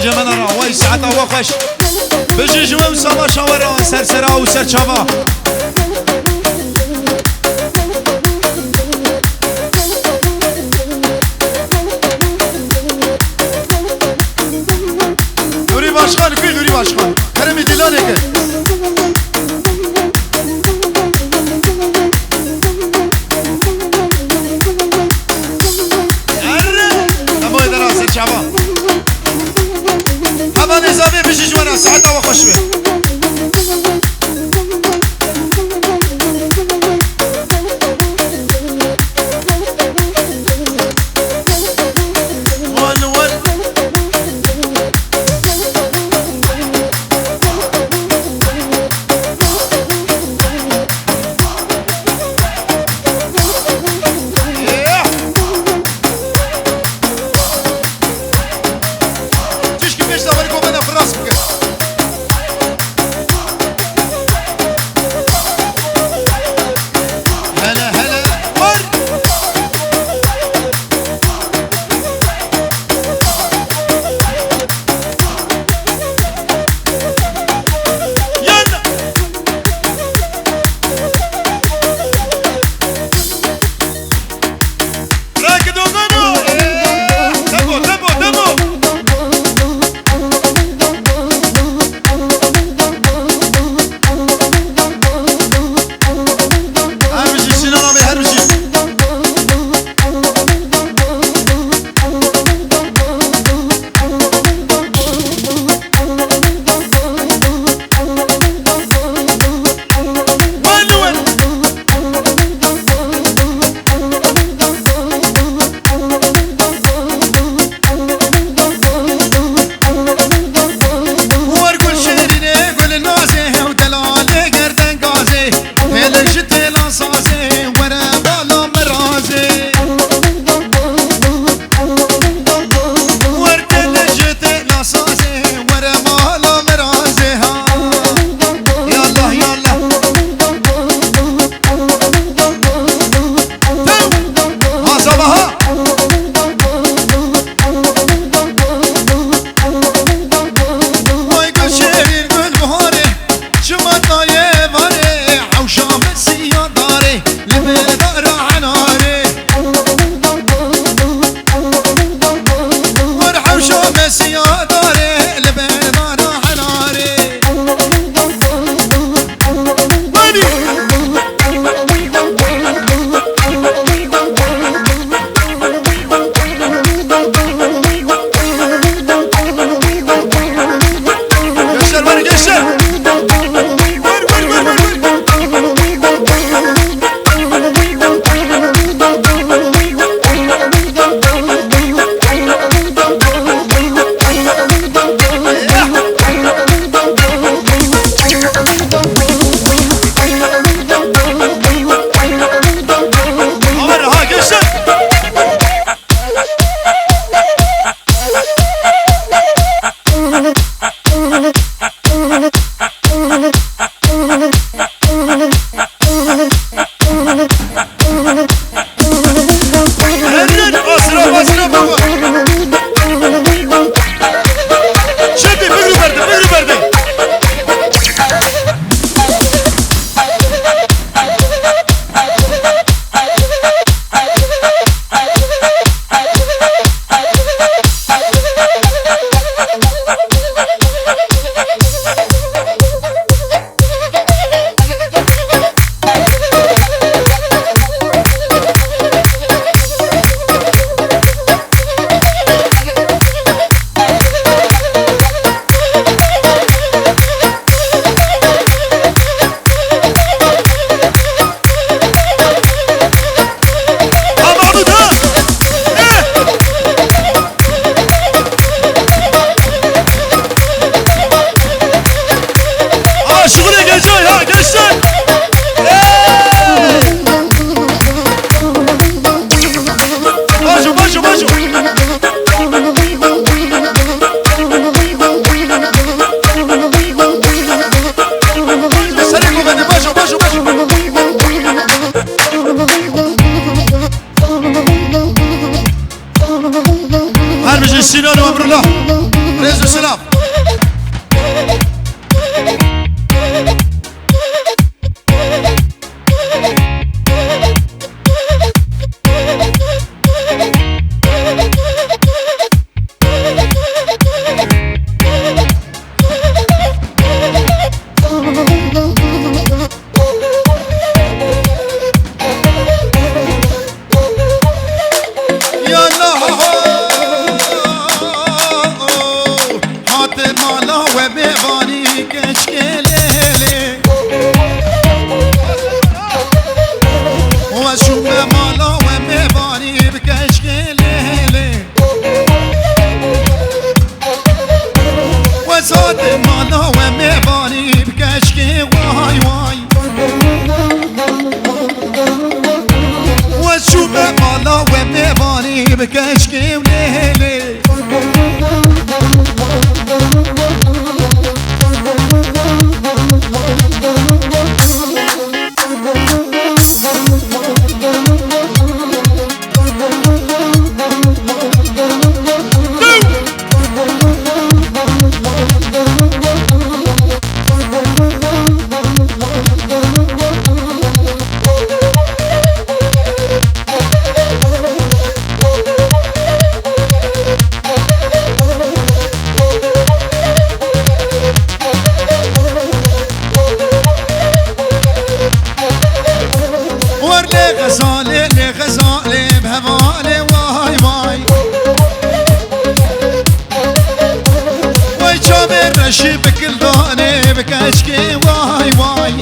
انجمن را وای ساعت و خوش بجی جوه و ساما شاورا سرسرا و سرچاوا دوری باشخان کی دوری باشخان کرمی دیلانه که ساعت و خوش به سینان و امرالله رزق سلام بكشكي وليلي شي بكل داني بكشكي واي واي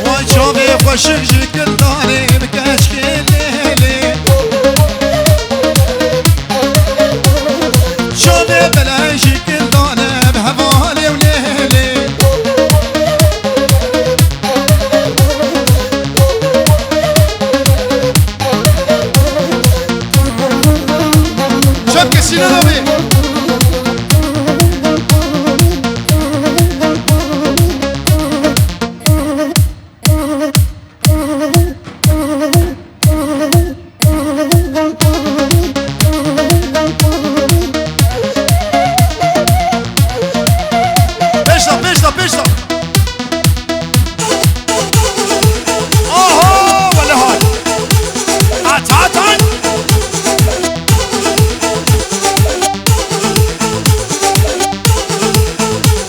واي شوفي خوشك جي كل داني بكشكي ليلي شوفي بلاي جي كل داني بهوالي وليلي شوف كسينا نوي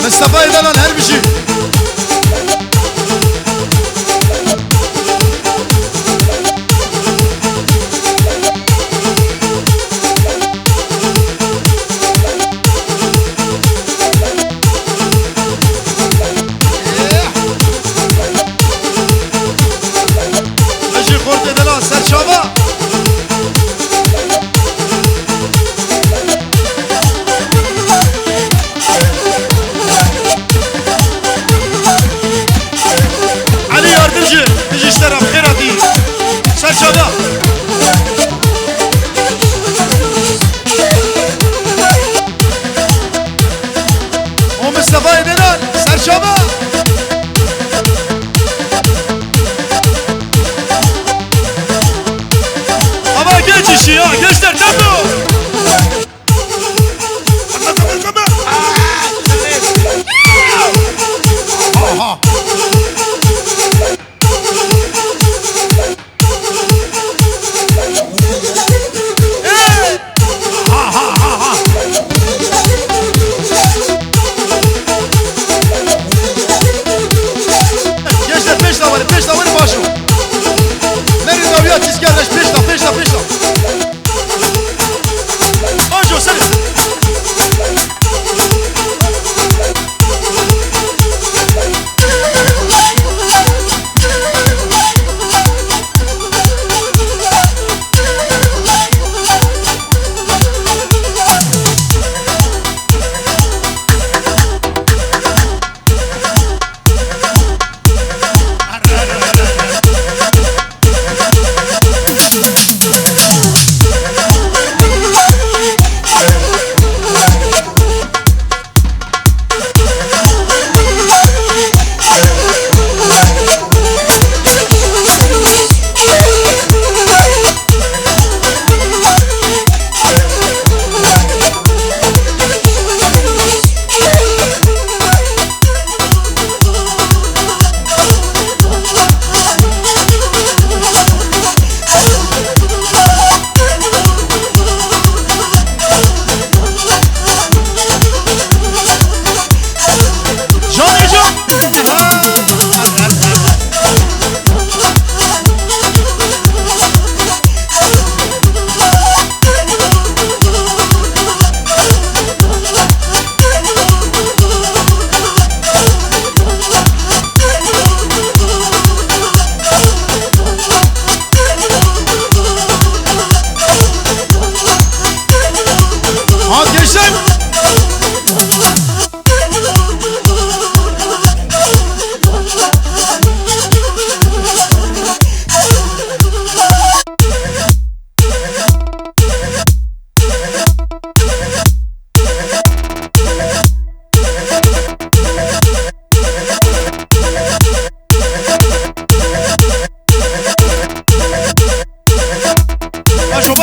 مصطفى دلال هربشي اجي خورد دلال سرشابا تجي اشترى بخيراتي سرشابا ومصطفى دلال سرشابا اما جيتي شيا göster دمو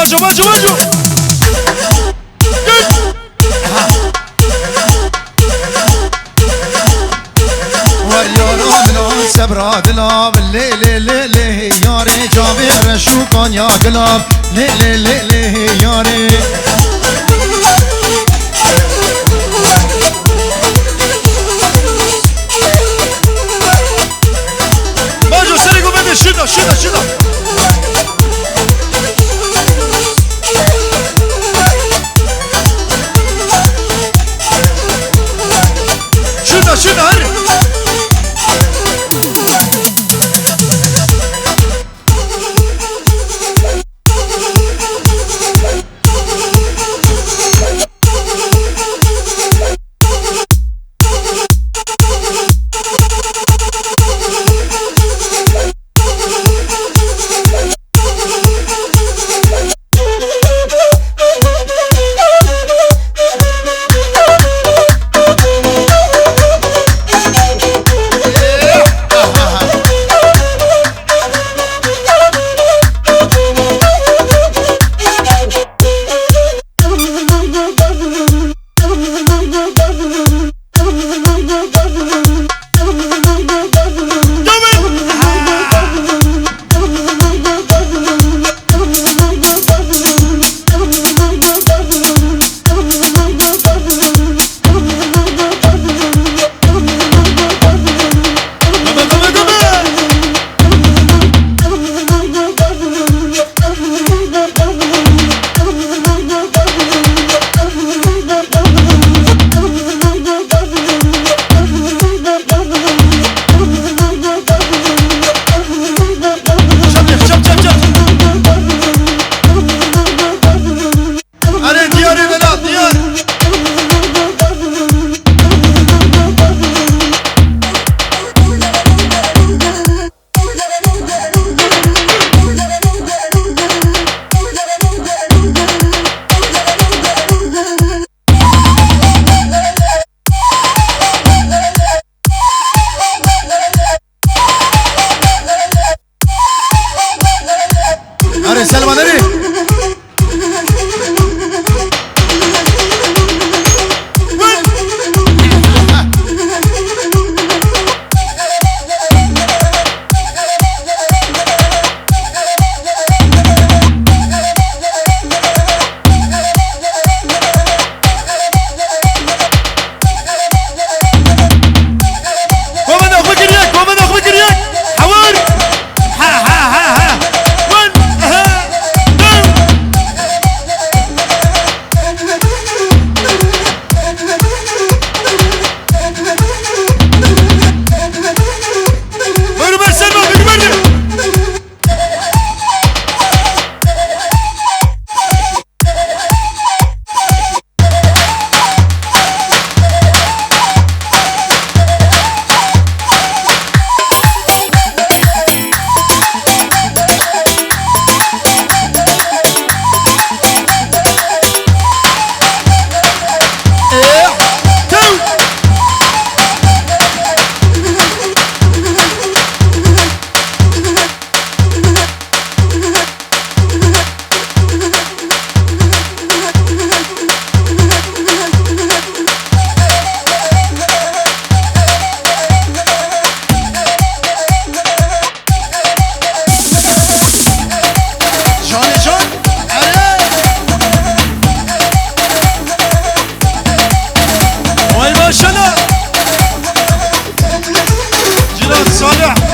واجو واجو واجو سبرا دلاب لي لي لي لي ياري جابي رشو كان يا قلاب لي لي لي لي ياري باجو سرقوا بدي شدا شدا شدا شدا شدا هري سلمان هري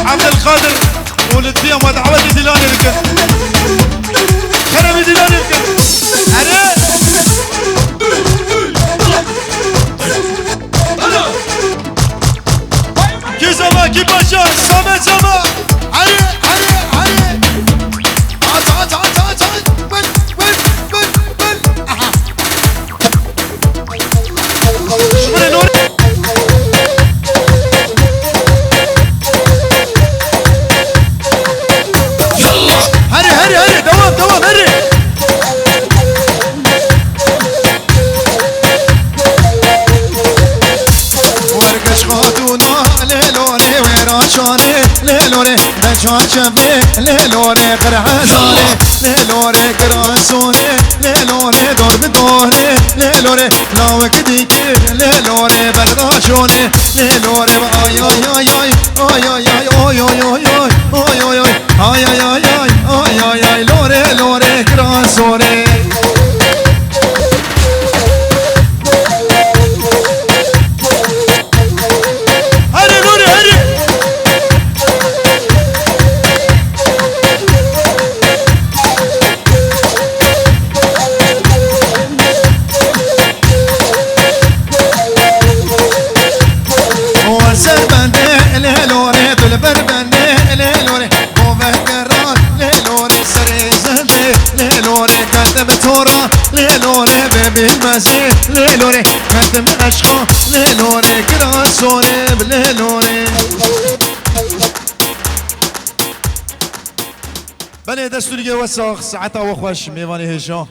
عبد القادر ولد فيها ما تعود ديلاني الكل خرب ديلاني الكل أنا كي زما كي باشا سما زما علي علي علي عاد عاد عاد عاد بل بل بل بل شمري نور ليلوري قرحاني ليلوري قراسوني لوري لاوك ديكي لوري بلغاشوني لوري آي آي آي آي آي آي آي آي آي آي آي آي آي آي آي آي لوري لوري كراسوري هري نوري هري ورسل بندي لوري بالبربندي لوري وبهكران لوري سري زندي لوري كاتب تورا لوري بيبي المسيح لوري كاتب عشقه لوري كراسوري لوري بله دستوری وساخ ساعتا و خوش میوانی هجان